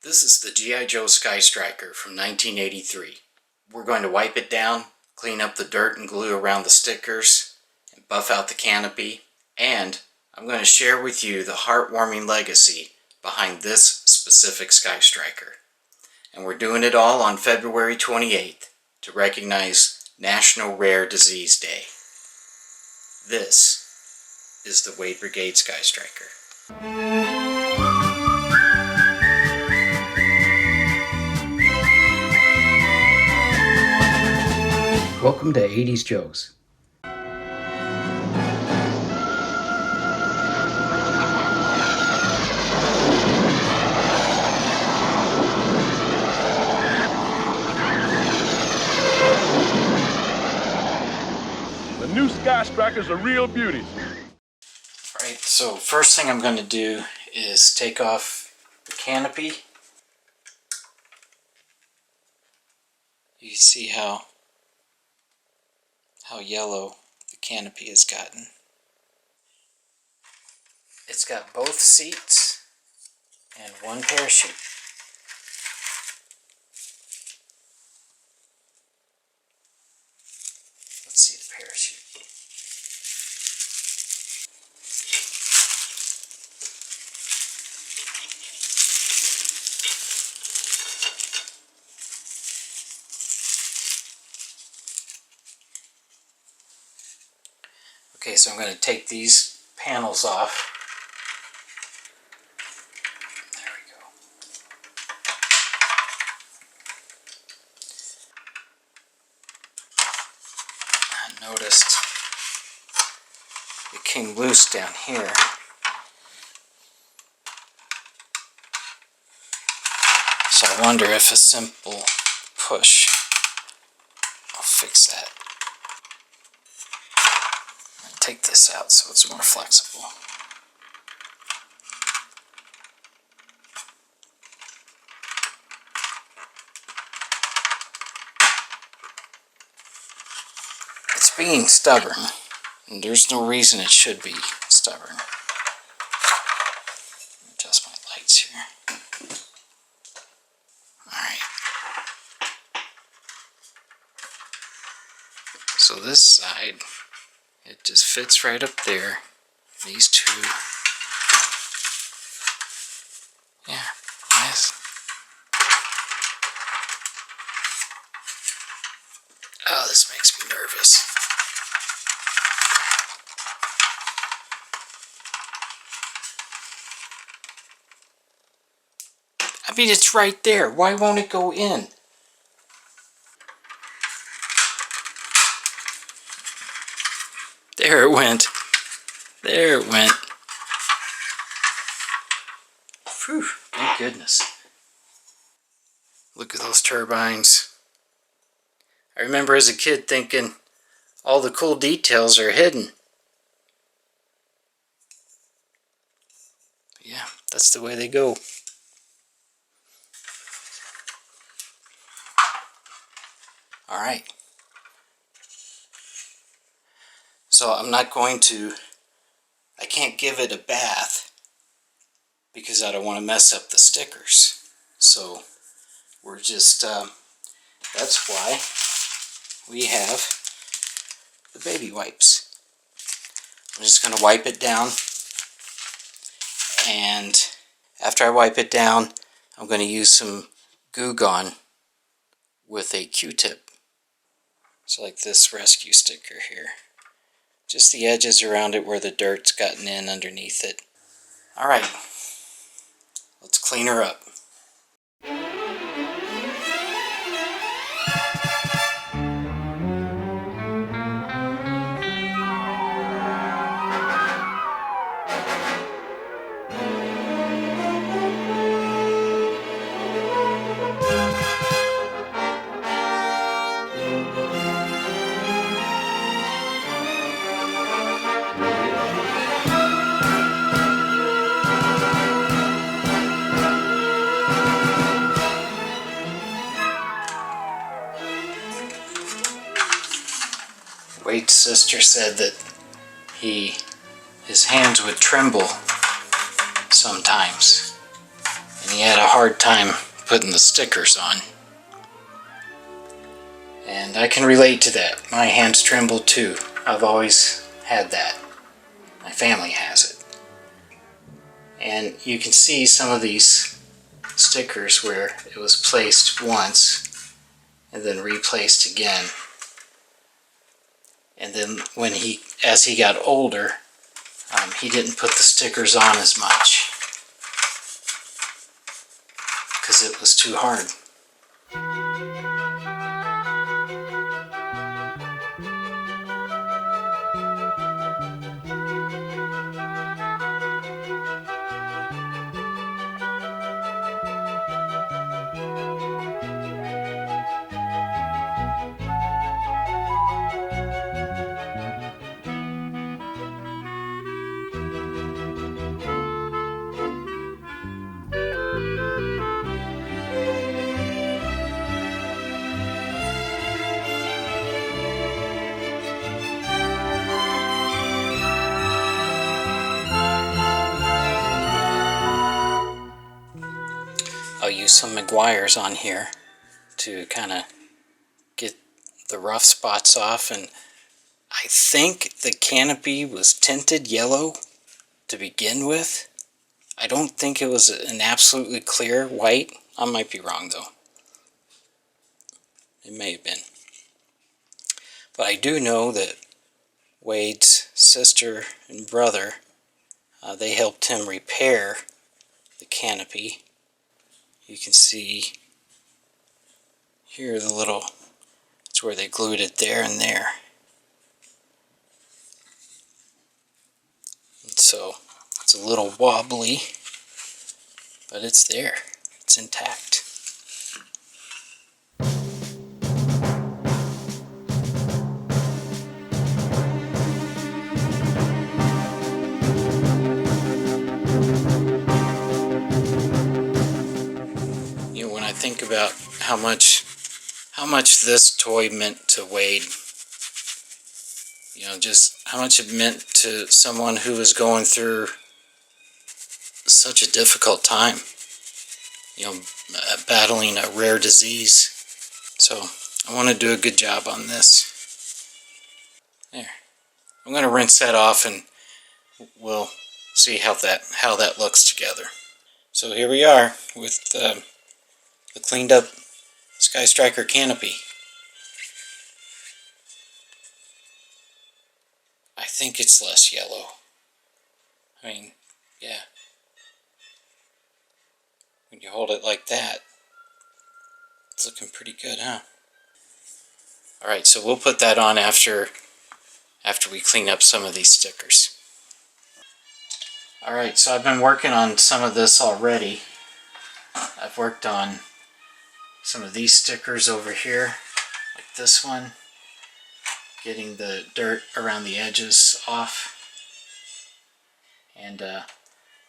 This is the G.I. Joe SKYSTRIKER from 1983. We're going to wipe it down, clean up the dirt and glue around the stickers, and buff out the canopy, and I'm going to share with you the heartwarming legacy behind this specific SKYSTRIKER. And we're doing it all on February 28th to recognize National Rare Disease Day. This is the Wade Brigade SKYSTRIKER. Welcome to 80s Joes. The new SKYSTRIKER's a real beauty. Alright, so first thing I'm going to do is take off the canopy. You can see how yellow the canopy has gotten. It's got both seats and one parachute. Let's see the parachute. Okay, so I'm going to take these panels off. There we go. I noticed it came loose down here. So I wonder if a simple push will fix that. Take this out so it's more flexible. It's being stubborn, and there's no reason it should be stubborn. Adjust my lights here. Alright. So this side, it just fits right up there. These two. Yeah, nice. Oh, this makes me nervous. I mean, it's right there. Why won't it go in? There it went. There it went. Phew, thank goodness. Look at those turbines. I remember as a kid thinking all the cool details are hidden. But yeah, that's the way they go. Alright. So I'm not going to, I can't give it a bath because I don't want to mess up the stickers. So we're just, that's why we have the baby wipes. I'm just going to wipe it down, and after I wipe it down, I'm going to use some Goo Gone with a Q-tip. So like this rescue sticker here. Just the edges around it where the dirt's gotten in underneath it. Alright, let's clean her up. Wade's sister said that his hands would tremble sometimes. and he had a hard time putting the stickers on. And I can relate to that. My hands tremble too. I've always had that. My family has it. And you can see some of these stickers where it was placed once and then replaced again. And then as he got older, he didn't put the stickers on as much because it was too hard. I'll use some McGuire's on here to kind of get the rough spots off, and I think the canopy was tinted yellow to begin with. I don't think it was an absolutely clear white. I might be wrong though. It may have been. But I do know that Wade's sister and brother, they helped him repair the canopy. You can see here the little, it's where they glued it there and there. And so it's a little wobbly, but it's there. It's intact. You know, when I think about how much this toy meant to Wade, you know, just how much it meant to someone who was going through such a difficult time, you know, battling a rare disease. So I want to do a good job on this. There. I'm going to rinse that off and we'll see how that looks together. So here we are with the cleaned up SKYSTRIKER canopy. I think it's less yellow. I mean, yeah. When you hold it like that, it's looking pretty good, huh? Alright, so we'll put that on after we clean up some of these stickers. Alright, so I've been working on some of this already. I've worked on some of these stickers over here, like this one, getting the dirt around the edges off. And I'm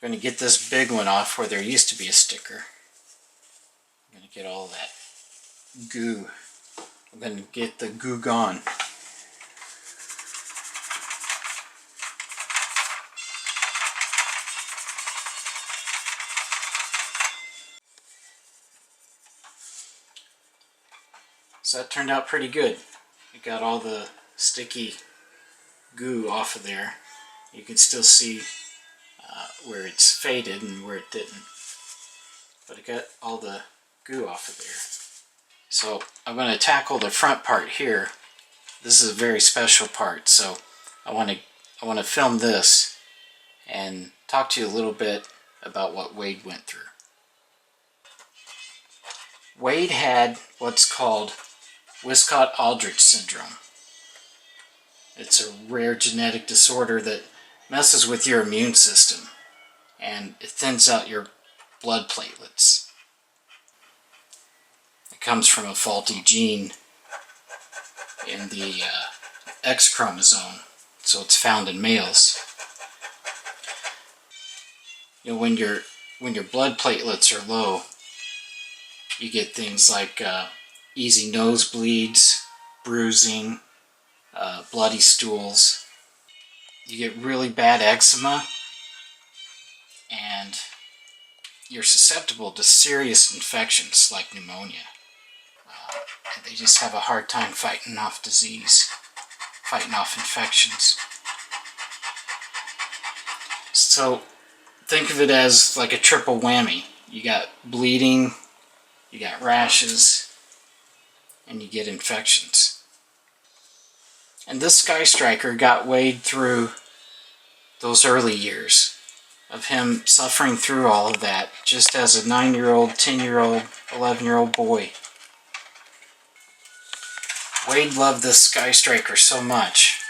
going to get this big one off where there used to be a sticker. I'm going to get all that goo. I'm going to get the Goo Gone. So that turned out pretty good. It got all the sticky goo off of there. You can still see where it's faded and where it didn't. But it got all the goo off of there. So I'm going to tackle the front part here. This is a very special part, so I want to film this and talk to you a little bit about what Wade went through. Wade had what's called Wiskott-Aldrich syndrome. It's a rare genetic disorder that messes with your immune system and it thins out your blood platelets. It comes from a faulty gene in the X chromosome, so it's found in males. You know, when your blood platelets are low, you get things like easy nosebleeds, bruising, bloody stools. You get really bad eczema, and you're susceptible to serious infections like pneumonia. And they just have a hard time fighting off disease, fighting off infections. So think of it as like a triple whammy. You got bleeding, you got rashes, and you get infections. And this SKYSTRIKER got Wade through those early years of him suffering through all of that just as a 9-year-old, 10-year-old, 11-year-old boy. Wade loved this SKYSTRIKER so much,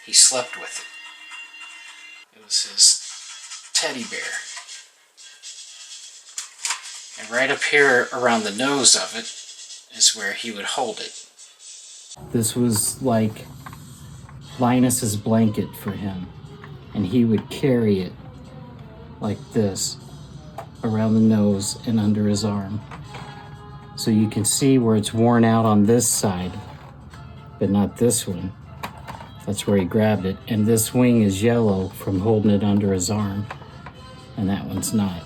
he slept with it. It was his teddy bear. And right up here around the nose of it is where he would hold it. This was like Linus's blanket for him, and he would carry it like this around the nose and under his arm. So you can see where it's worn out on this side, but not this one. That's where he grabbed it. And this wing is yellow from holding it under his arm, and that one's not.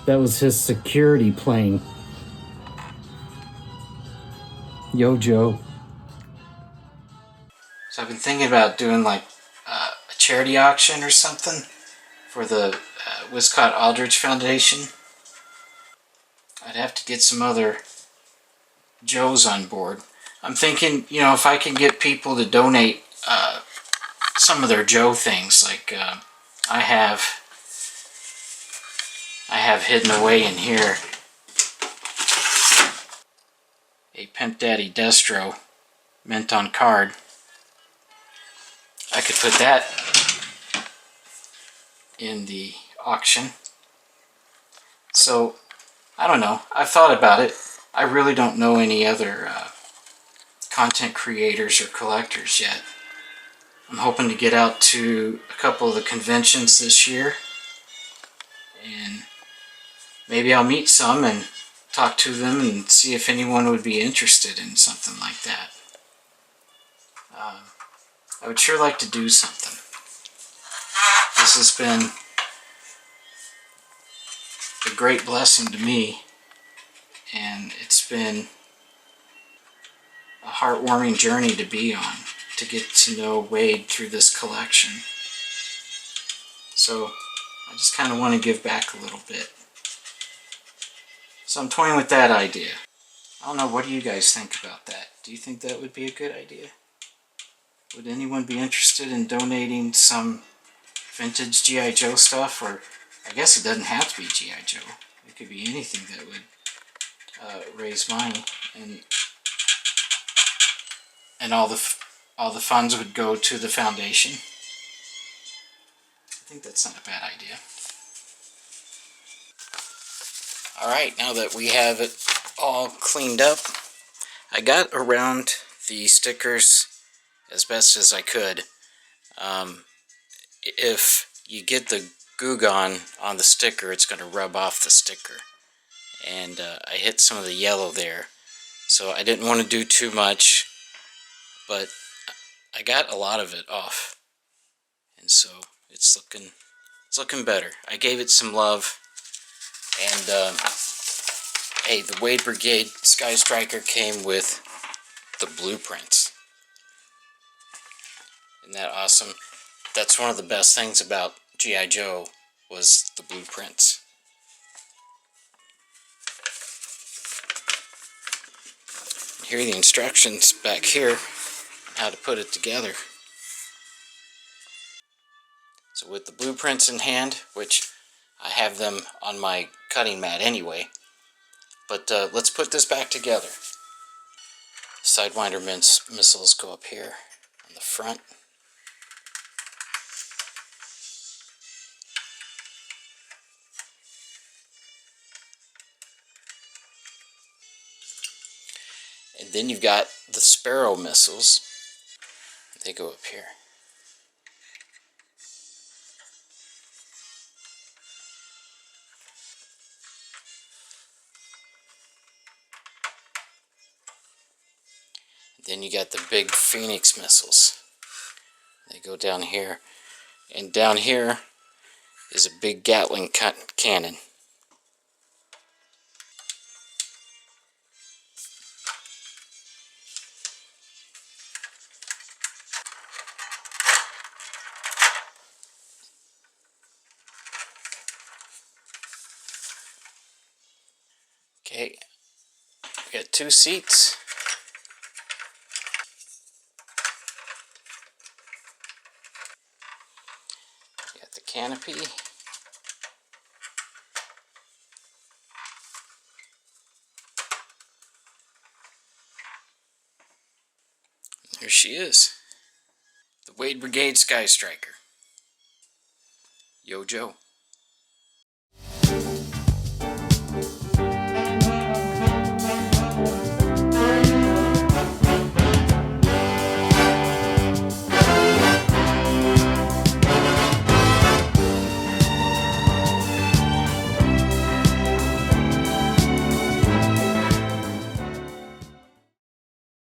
That was his security plane. Yo, Joe. So I've been thinking about doing like a charity auction or something for the Wiskott-Aldrich Foundation. I'd have to get some other Joes on board. I'm thinking, you know, if I can get people to donate some of their Joe things, like I have hidden away in here a Pimp Daddy Destro mint on card. I could put that in the auction. So, I don't know. I've thought about it. I really don't know any other content creators or collectors yet. I'm hoping to get out to a couple of the conventions this year, and maybe I'll meet some and talk to them and see if anyone would be interested in something like that. I would sure like to do something. This has been a great blessing to me, and it's been a heartwarming journey to be on, to get to know Wade through this collection. So I just kind of want to give back a little bit. So I'm toying with that idea. I don't know, what do you guys think about that? Do you think that would be a good idea? Would anyone be interested in donating some vintage G.I. Joe stuff? Or I guess it doesn't have to be G.I. Joe. It could be anything that would raise money, and all the funds would go to the foundation. I think that's not a bad idea. Alright, now that we have it all cleaned up, I got around the stickers as best as I could. If you get the Goo Gone on the sticker, it's going to rub off the sticker. And I hit some of the yellow there, so I didn't want to do too much, but I got a lot of it off, and so it's looking better. I gave it some love, and hey, the Wade Brigade SKYSTRIKER came with the blueprints. Isn't that awesome? That's one of the best things about G.I. Joe, was the blueprints. Here are the instructions back here on how to put it together. So with the blueprints in hand, which I have them on my cutting mat anyway, but let's put this back together. Sidewinder missiles go up here on the front. And then you've got the Sparrow missiles. They go up here. Then you got the big Phoenix missiles. They go down here. And down here is a big Gatling cannon. Okay, we got 2 seats. We got the canopy. There she is. The Wade Brigade SKYSTRIKER. Yo, Joe.